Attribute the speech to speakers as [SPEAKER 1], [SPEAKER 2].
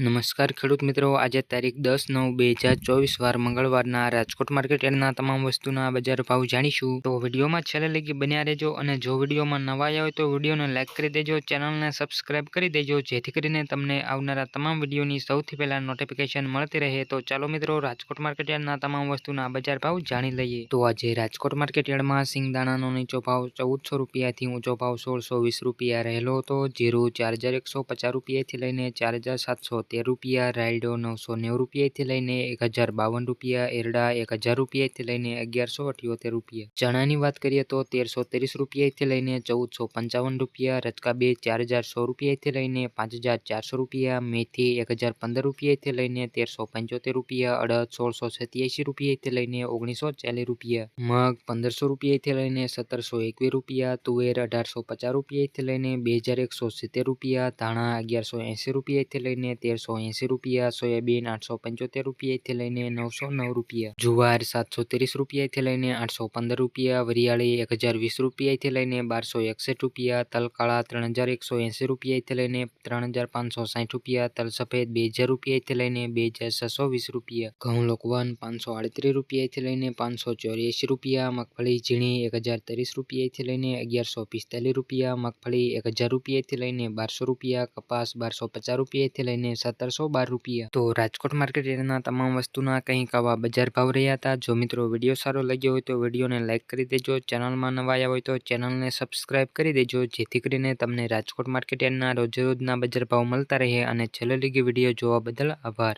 [SPEAKER 1] નમસ્કાર ખેડૂત મિત્રો, આજે તારીખ 10/9/2024 વાર મંગળવારના રાજકોટ માર્કેટ યાર્ડના તમામ વસ્તુના બજાર ભાવ જાણીશું. તો વિડીયોમાં છેલ્લે લગી બન્યા રહેજો અને જો વિડીયોમાં નવા આવ્યા હોય તો વિડીયોને લાઇક કરી દેજો, ચેનલને સબસ્ક્રાઇબ કરી દેજો જેથી કરીને તમને આવનારા તમામ વિડીયોની સૌથી પહેલા નોટિફિકેશન મળતી રહે. તો ચાલો મિત્રો, રાજકોટ માર્કેટ યાર્ડના તમામ વસ્તુના બજાર ભાવ જાણી લઈએ. તો આજે રાજકોટ માર્કેટ યાર્ડમાં સિંગદાણાનો નીચો ભાવ 1400 રૂપિયાથી ઊંચો ભાવ 1620 રૂપિયા રહેલો હતો. જીરું 4150 રૂપિયાથી લઈને 4713 રૂપિયા, રાયડો 990 રૂપિયાથી લઈને 1052 રૂપિયા, એરડા 1000 રૂપિયાથી લઈને 1178 રૂપિયા. ચણાની વાત કરીએ તો 1330 રૂપિયાથી લઈને 1455 રૂપિયા, રચકા 4100 રૂપિયાથી લઈને 5400 રૂપિયા, મેથી 1015 રૂપિયાથી લઈને 1375 રૂપિયા, અડદ 1687 રૂપિયાથી લઈને 1940 રૂપિયા, મગ 1500 રૂપિયાથી લઈને 1721 રૂપિયા, તુવેર 1850 રૂપિયાથી લઈને 2170 રૂપિયા, ધાણા 1180 રૂપિયાથી લઈને 1380 રૂપિયા, સોયાબીન 875 રૂપિયાથી લઈને 909 રૂપિયા, જુવાર 730 રૂપિયાથી લઈને 815 રૂપિયા, વરિયાળી 1020 રૂપિયાથી લઈને 1261 રૂપિયા, તલકાળા 3180 રૂપિયાથી લઈને 3560 રૂપિયા, તલ સફેદ 2000 રૂપિયાથી લઈને 2620 રૂપિયા, ઘઉં લોકવન 538 રૂપિયાથી લઈને 584 રૂપિયા, મગફળી ઝીણી 1030 રૂપિયાથી લઈને 1145 રૂપિયા, મગફળી 1000 રૂપિયાથી લઈને 1200 રૂપિયા, કપાસ 1250 રૂપિયાથી લઈને 1712 રૂપિયા. તો રાજકોટ માર્કેટ યાર્ડના તમામ વસ્તુના કંઈક આવા બજાર ભાવ રહ્યા હતા. જો મિત્રો વિડીયો સારો લાગ્યો હોય તો વિડીયોને લાઇક કરી દેજો, ચેનલમાં નવા આવ્યા હોય તો ચેનલને સબસ્ક્રાઇબ કરી દેજો જેથી કરીને તમને રાજકોટ માર્કેટ યાર્ડના રોજે રોજના બજાર ભાવ મળતા રહે. અને છેલ્લે લગી વિડીયો જોવા બદલ આભાર.